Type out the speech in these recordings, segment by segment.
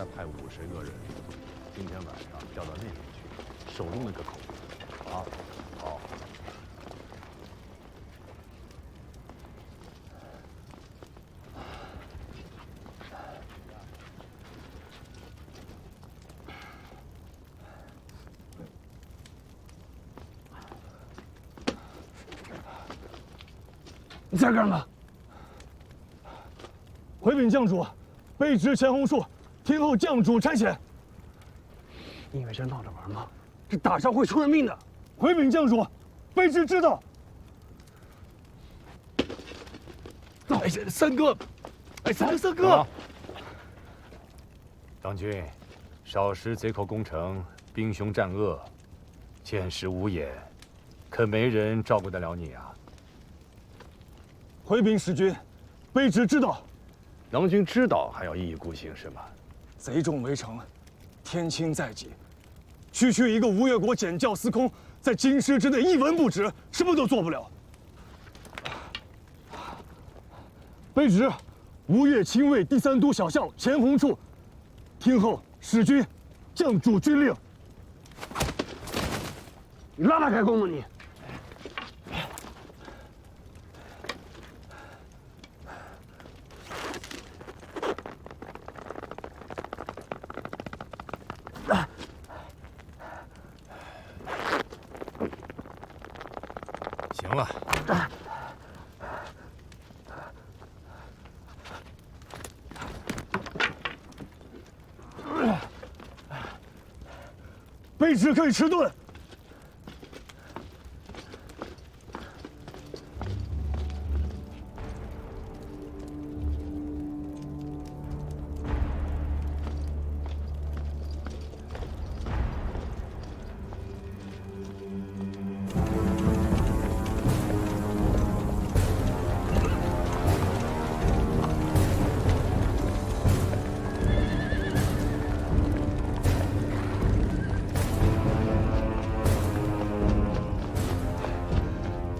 再派50个人，今天晚上调到那边去，守住那个口。啊，好。你在干嘛？回禀将主，卑职钱洪树听候将主差遣。你以为这闹着玩吗？这打仗会出人命的。回禀将主，卑职知道。哎，三哥，哎，三哥，当军，少时贼寇攻城，兵凶战恶，见识无眼，可没人照顾得了你啊。回禀使君，卑职知道。郎君知道还要一意孤行是吗？贼众围城，天亲在即，区区一个吴越国检校司空，在京师之内一文不值，什么都做不了。卑职吴越亲卫第3都小校钱洪处，听候使君将主军令。你拉他开弓吗你？行了。卑职可以迟钝。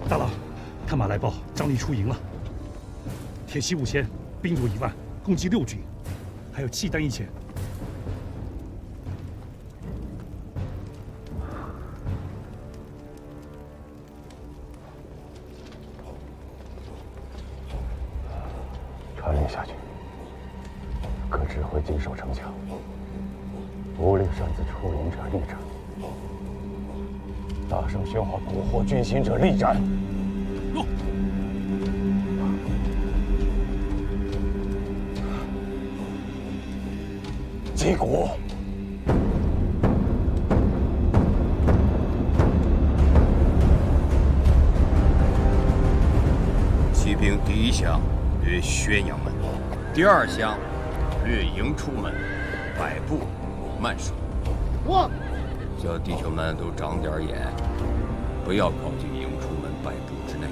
大佬，探马来报，张力出营了。铁骑5000，兵卒1万，共计6军，还有契丹1000。传令下去，各指挥紧守城墙，无令擅自出营者立斩。大声喧哗蛊惑军心者立斩。入。击鼓。骑兵第1响掠宣阳门，第2响掠营出门，摆步慢水。我叫弟兄们都长点眼，不要靠近营出门摆步之内，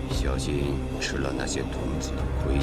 小心吃了那些童子的亏。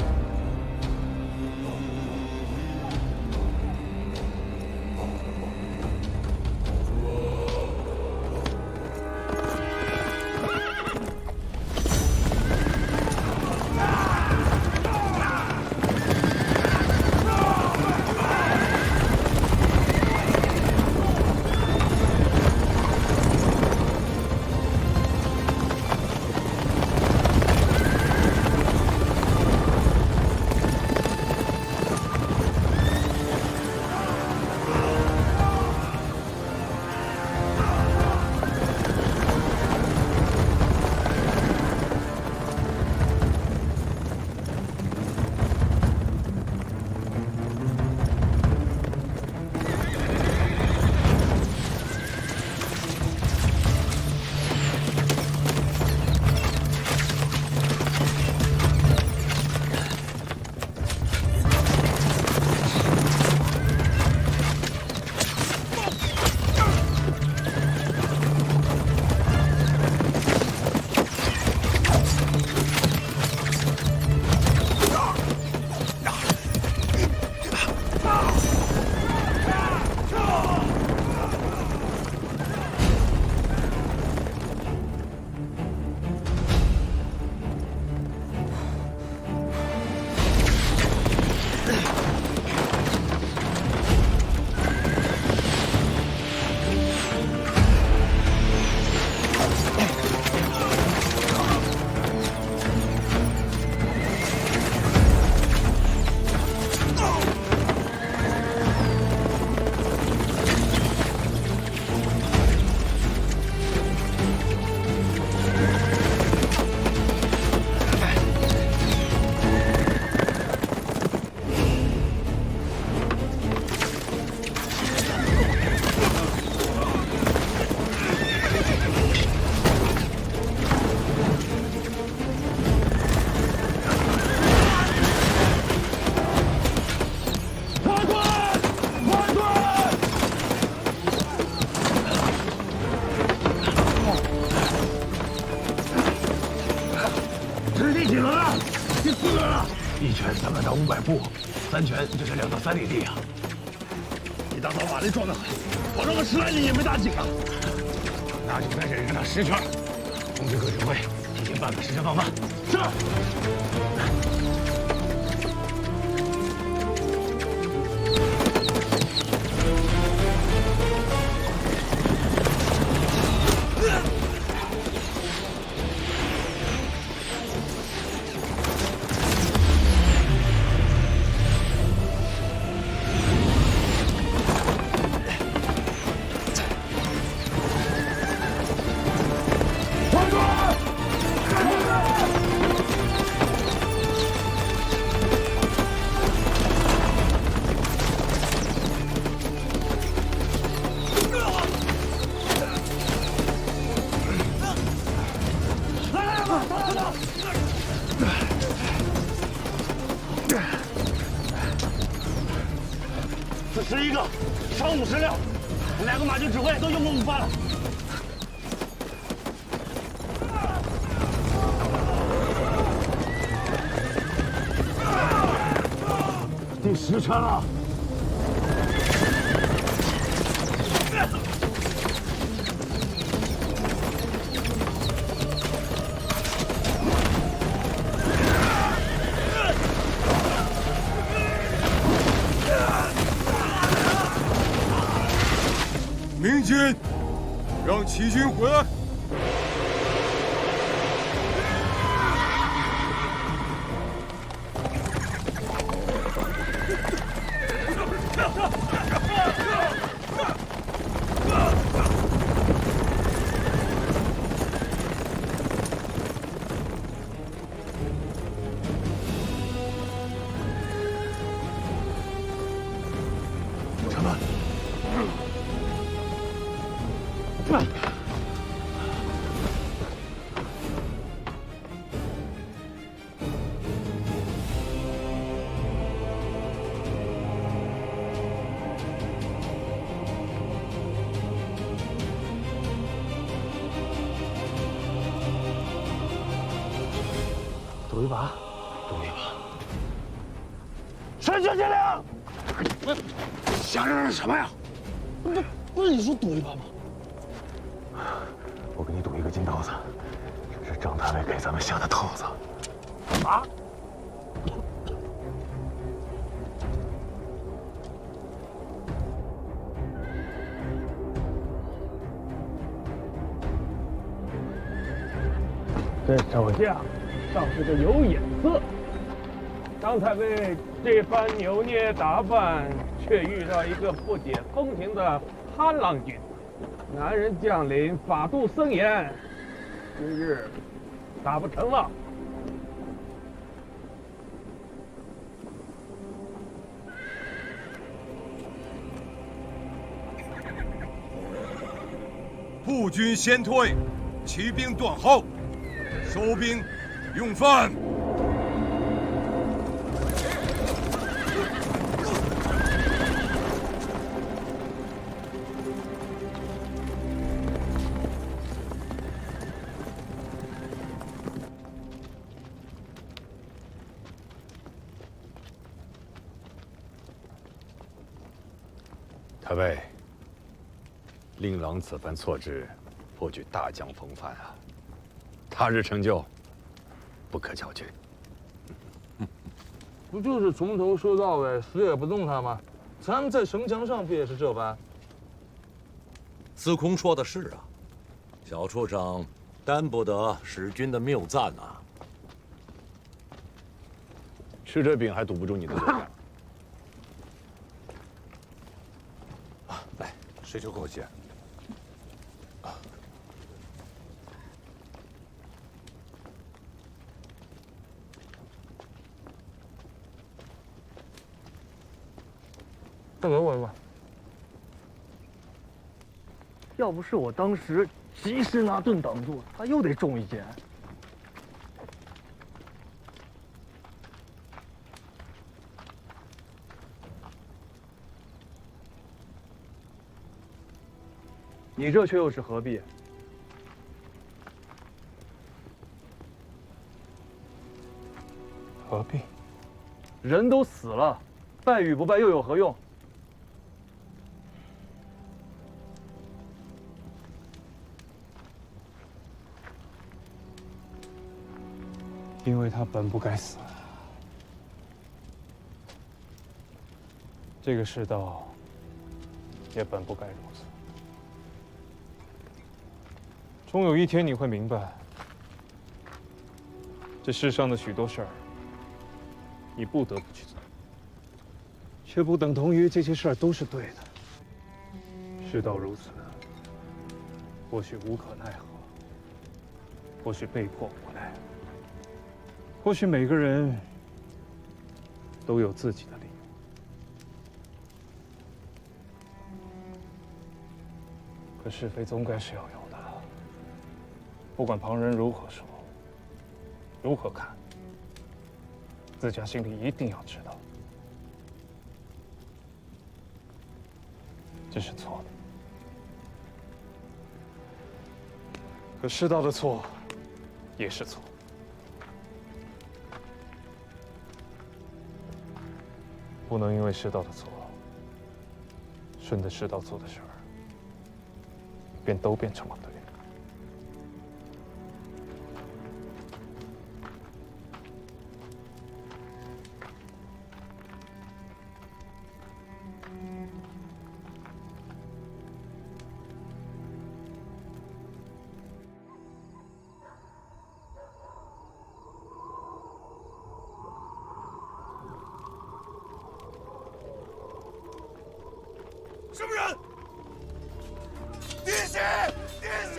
500步，3拳就是2到3里地啊！一大早瓦砾撞得很，跑了个10来里也没打紧啊！那就在这里跟他10拳。通知各指挥，提前半个时辰放饭。是。11个，少50辆，2个马军指挥都用过午饭了。第10圈了。鸣金，让齐军回来。长官。赌一把，赌一把。全军接令！瞎嚷嚷什么呀？不是你说赌一把吗？我跟你赌一个金刀子，这是张太尉给咱们下的套子。啊！这手下倒是个有眼色。张太尉这番扭捏打扮，却遇到一个不解风情的憨郎君。男人将领法度森严，今日打不成了。步军先退，骑兵断后，收兵用饭。太尉，令郎此番错之，颇具大将风范啊！他日成就，不可小觑。不就是从头说到尾，死也不动他吗？咱们在城墙上不也是这般？司空说的是啊，小处长担不得使君的谬赞啊。吃这饼还堵不住你的嘴。来，水酒给我接。再给我一碗。要不是我当时及时拿盾挡住，他又得中一箭。你这却又是何必？何必？人都死了，拜与不拜又有何用？因为他本不该死。这个世道也本不该如此。终有一天你会明白，这世上的许多事儿，你不得不去做，却不等同于这些事儿都是对的。世道如此，或许无可奈何，或许被迫无奈，或许每个人都有自己的理由。可是非总该是要有的，不管旁人如何说，如何看，自家心里一定要知道，这是错的。可世道的错，也是错。不能因为世道的错，顺着世道做的事儿，便都变成了对的。什么人？滴血！滴血！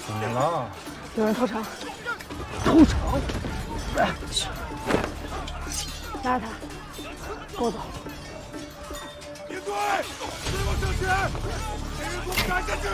怎么了？有人偷城！偷城！拉着他，跟我走。别队，追我上前！给人给我赶下去！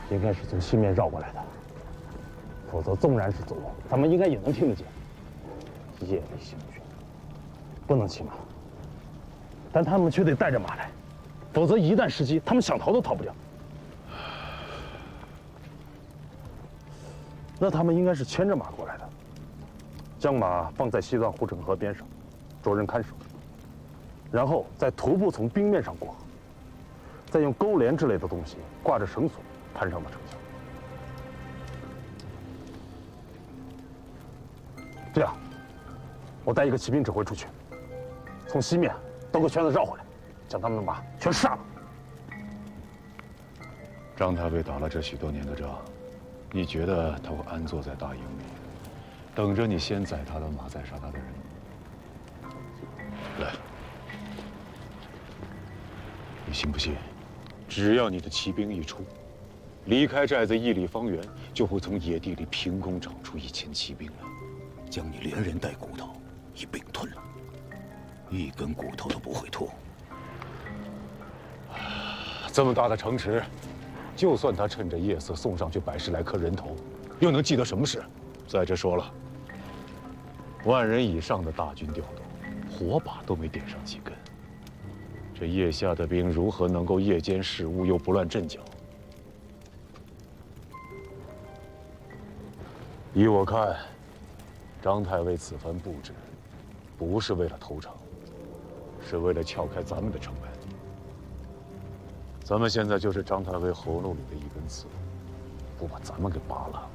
应该是从西面绕过来的，否则纵然是走路，咱们应该也能听得见。夜里行军，不能骑马，但他们却得带着马来，否则一旦失机，他们想逃都逃不掉。那他们应该是牵着马过来的，将马放在西藏护城河边上，着人看守，然后再徒步从冰面上过河，再用钩镰之类的东西挂着绳索攀上了城墙。这样，我带一个骑兵指挥出去，从西面兜个圈子绕回来，将他们的马全杀了。张太尉打了这许多年的仗，你觉得他会安坐在大营里，等着你先宰他的马，再杀他的人？来，你信不信？只要你的骑兵一出，离开寨子1里方圆，就会从野地里凭空长出1000骑兵来，将你连人带骨头一并吞了，一根骨头都不会脱。这么大的城池，就算他趁着夜色送上去100来颗人头，又能记得什么事？再者说了，10000人以上的大军调动，火把都没点上几根，这夜下的兵如何能够夜间视物又不乱阵脚？依我看，张太尉此番布置，不是为了投诚，是为了撬开咱们的城门。咱们现在就是张太尉喉咙里的一根刺，不把咱们给拔了，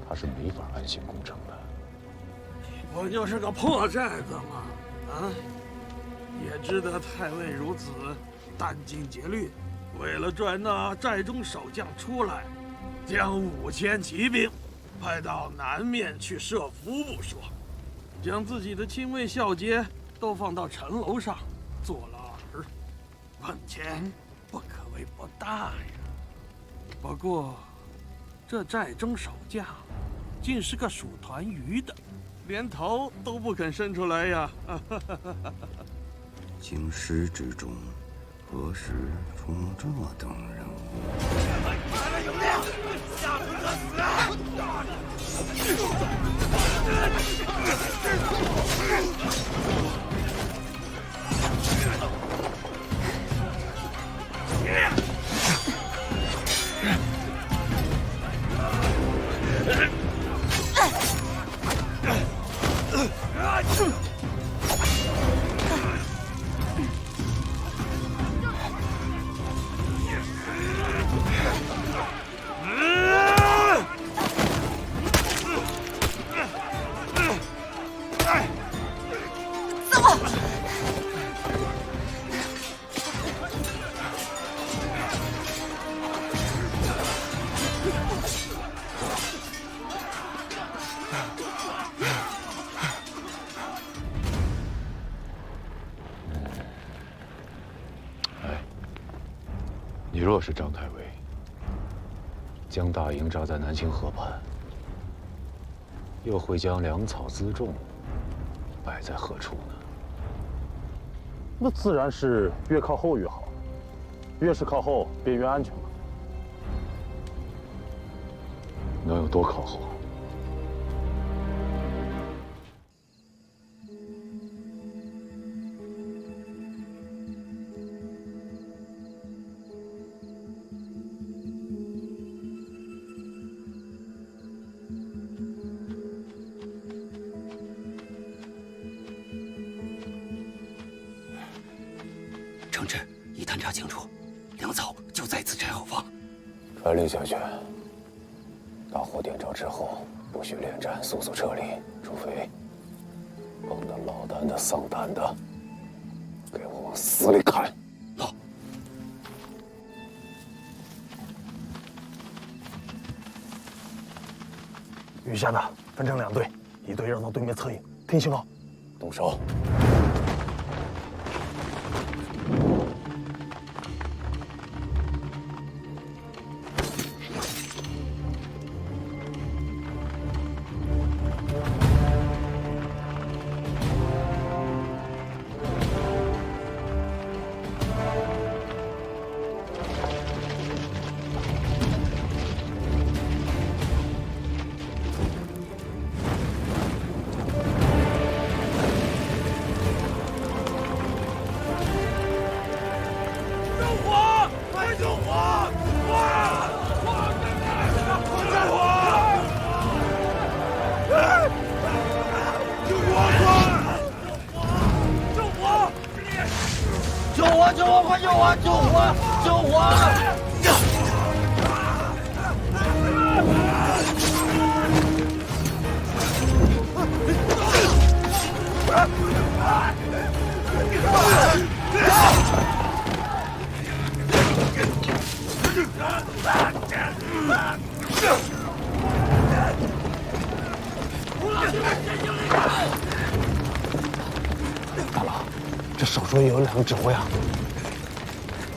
他是没法安心攻城的。不就是个破寨子吗？啊！也知得太尉如此殚精竭虑，为了拽那寨中守将出来，将5000骑兵派到南面去设伏不说，将自己的亲卫孝杰都放到城楼上做了饵，本钱不可谓不大呀。不过，这寨中守将竟是个属团鱼的，连头都不肯伸出来呀！京师之中，何时出这等人物？若是张太尉，将大营扎在南清河畔，又会将粮草辎重摆在何处呢？那自然是越靠后越好，越是靠后便越安全嘛。能有多靠后？承旨已探查清楚，粮草就在此寨后方。传令下去，大火点着之后，不许恋战，速速撤离，除非碰到老胆的、丧胆的，给我往死里砍！好。余下的分成2队，一队绕到对面侧营，听信号，动手。大佬，这手中有2个指挥啊，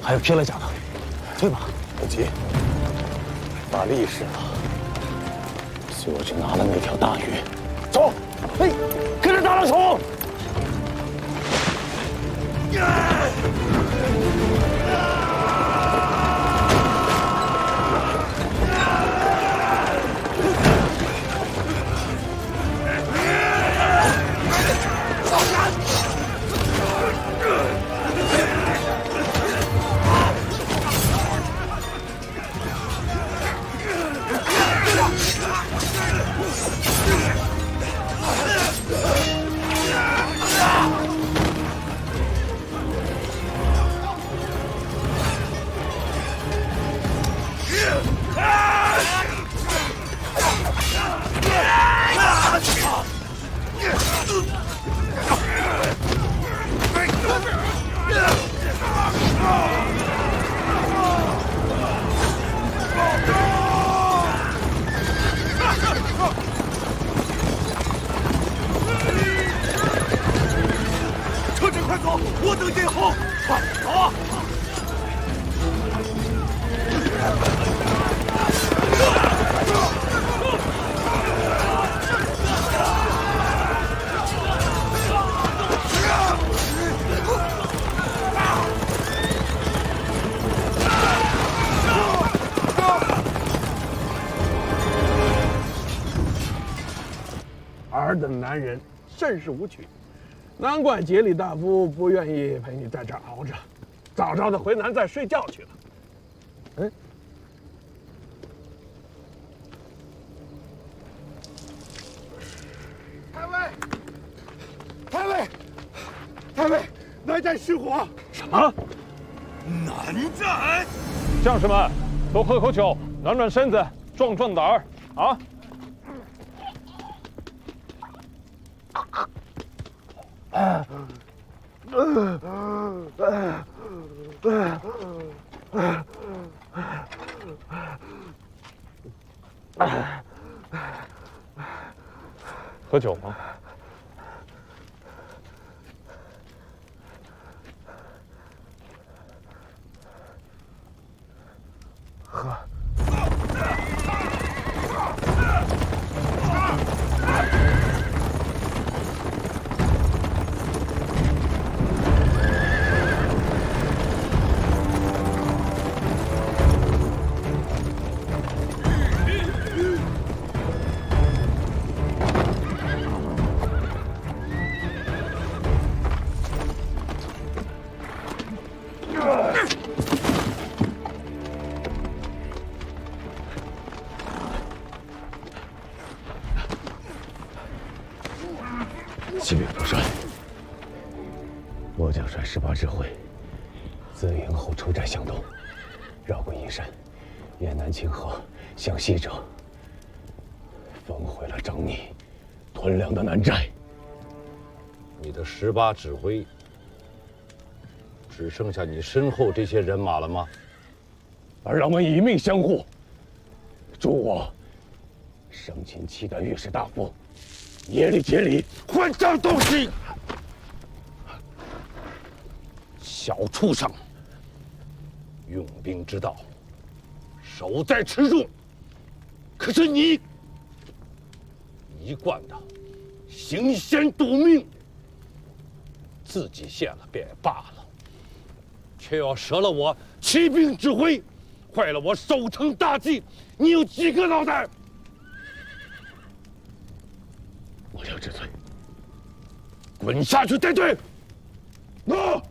还有劈了甲的，退吧。不急，把力使了，就是拿了那条大鱼。走，嘿，跟着大佬冲！车臣快走，我等殿后。快走啊！尔等男人甚是无趣，难怪节里大夫不愿意陪你在这儿熬着，早早的回南寨睡觉去了。嗯，太尉，太尉，太尉，南寨失火！什么？南寨？将士们，多喝口酒，暖暖身子，壮壮胆儿啊！喝酒吗？启禀主帅，我将率18支会自营后出寨向东，绕过阴山，沿南清河向西折，焚毁了张逆屯粮的南寨。你的18指挥，只剩下你身后这些人马了吗？而让我们以命相护，助我生擒契丹御史大夫耶律杰里，换张东西。小畜生，用兵之道，守在池中。可是你一贯的行险赌命，自己献了便也罢了，却要折了我骑兵指挥，坏了我守城大计，你有几个脑袋？我要治罪。滚下去带队！诺。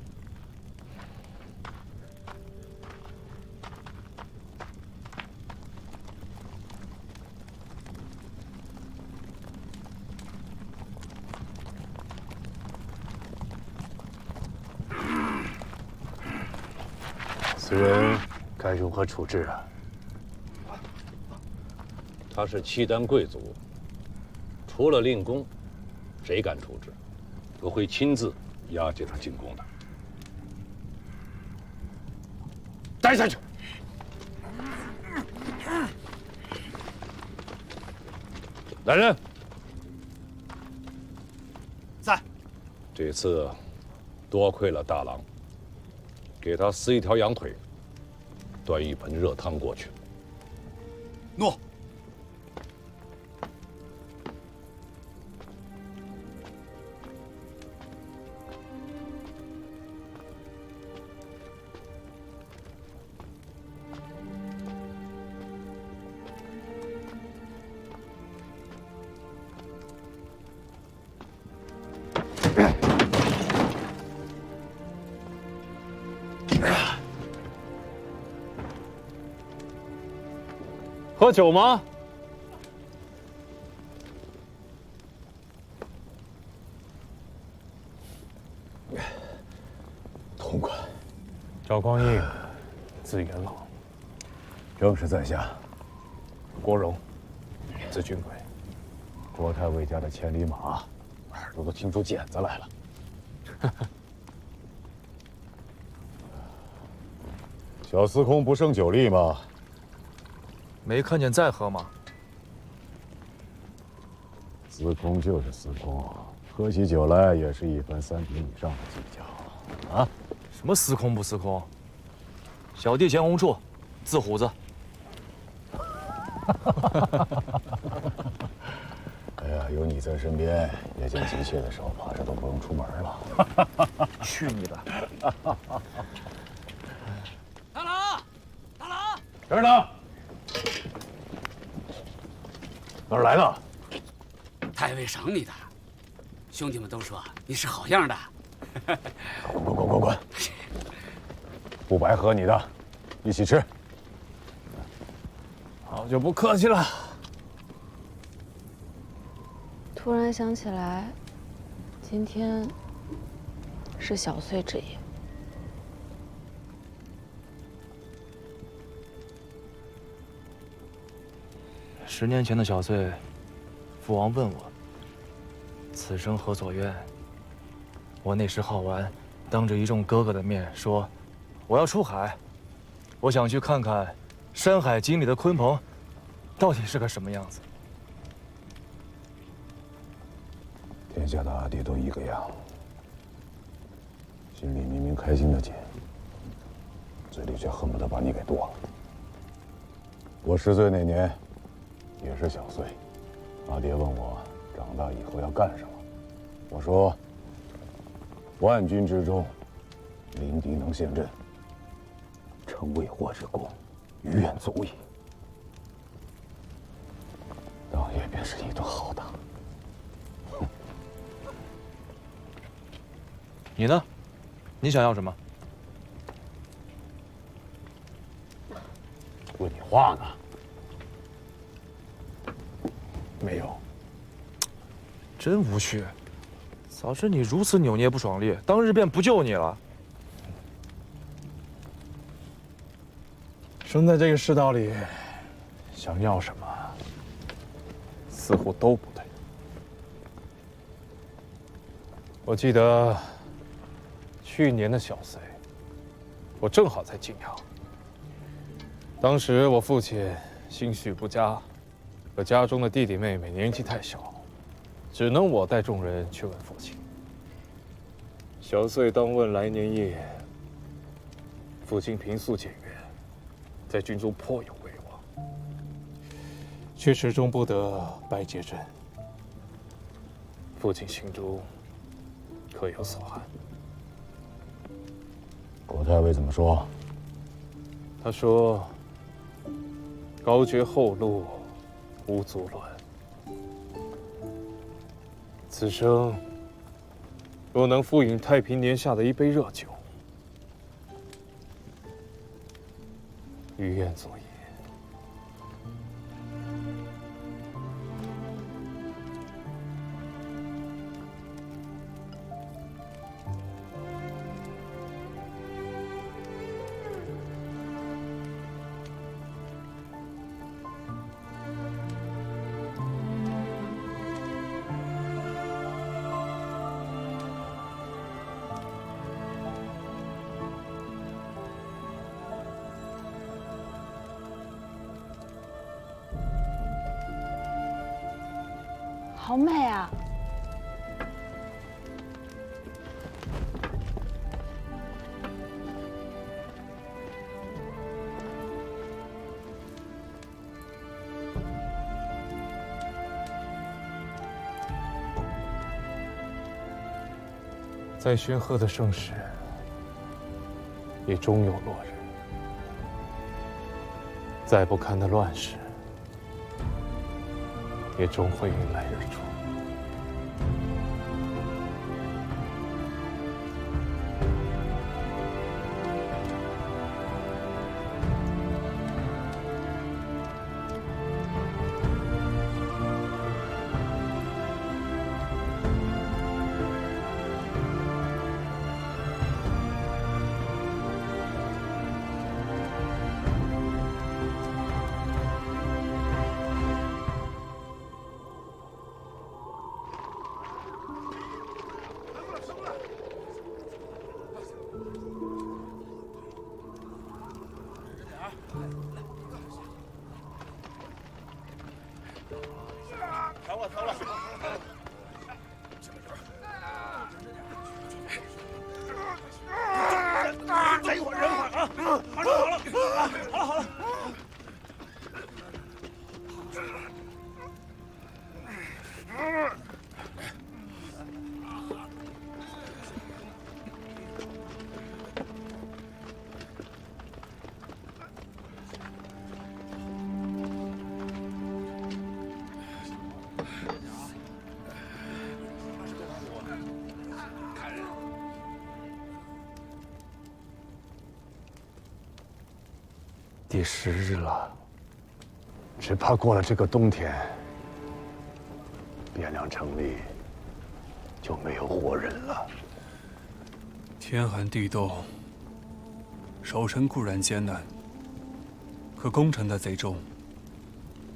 此人该如何处置啊？他是契丹贵族，除了令公，谁敢处置？我会亲自押解他进宫的。带下去。来人，在。这次多亏了大郎，给他撕一条羊腿，端一盆热汤过去。诺。喝酒吗？潼关，赵匡胤，字元老，正是在下。郭荣，字俊贵。郭太尉家的千里马，耳朵都听出茧子来了。小司空不胜酒力吗？没看见在喝吗？司空就是司空，喝起酒来也是1分3品以上的技巧啊！什么司空不司空？小弟钱洪处，字虎子。哎呀，有你在身边，夜间急切的时候，怕是都不用出门了。去你的！大郎，大郎，这儿呢。哪儿来的？太尉赏你的，兄弟们都说你是好样的。滚！不白喝你的，一起吃。好久不客气了。突然想起来，今天是小岁之夜。10年前的小岁，父王问我：“此生何所愿？”我那时好玩，当着一众哥哥的面说：“我要出海，我想去看看《山海经》里的鲲鹏，到底是个什么样子。”天下的阿弟都一个样，心里明明开心的紧，嘴里却恨不得把你给剁了。我10岁那年，也是小岁，阿爹问我长大以后要干什么，我说：万军之中，临敌能陷阵，成未获之功，于愿足矣。当夜便是一顿好打。你呢？你想要什么？问你话呢。没有。真无趣。早知你如此扭捏不爽利，当日便不救你了。生在这个世道里，想要什么，似乎都不对。我记得去年的小岁，我正好在晋阳。当时我父亲心绪不佳，可家中的弟弟妹妹年纪太小，只能我带众人去问父亲。小岁当问来年夜，父亲平素简约，在军中颇有威望，却始终不得拜接朕。父亲心中可有所憾。郭太尉怎么说？他说：“高绝后路，无足论。此生若能复饮太平年下的一杯热酒，于愿足矣。”好美啊！再煊赫的盛世，也终有落日；再不堪的乱世，也终会迎来日出。等一会儿，忍会儿啊！好了，好了。第10日了，只怕过了这个冬天，汴梁城里就没有活人了。天寒地冻，守城固然艰难，可攻城的贼众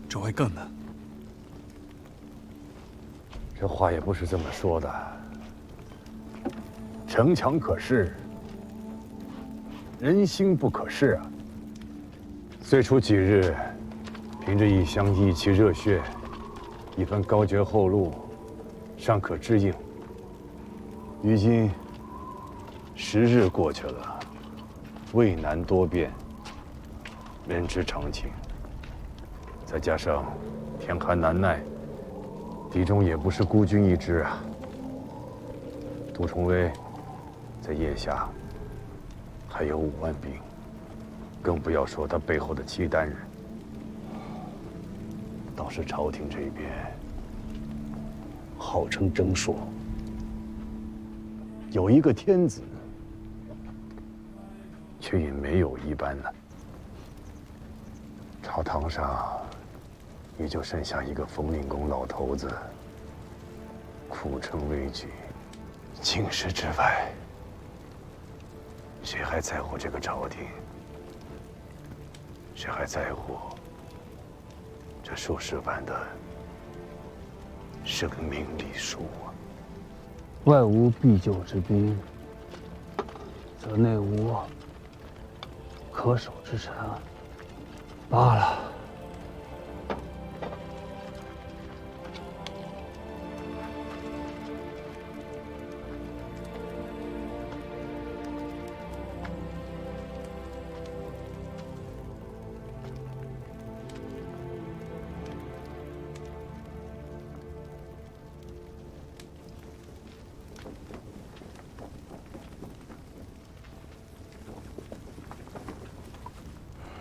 只会更难。这话也不是这么说的。城墙可视，人心不可视啊。最初几日，凭着一腔义气热血，一番高绝后路，尚可支应。如今10日过去了，渭南多变，人之常情。再加上天寒难耐，敌中也不是孤军一支啊。杜重威在腋下还有5万兵。更不要说他背后的契丹人。倒是朝廷这边，号称征朔，有一个天子，却也没有一般呢。朝堂上，也就剩下一个冯令公老头子，苦撑危局，京师之外，谁还在乎这个朝廷？谁还在乎这数十万的生命礼数啊？外无必救之兵，则内无可守之臣。罢了。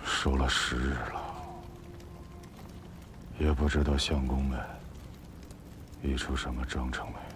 守了10日了，也不知道相公们议出什么章程没。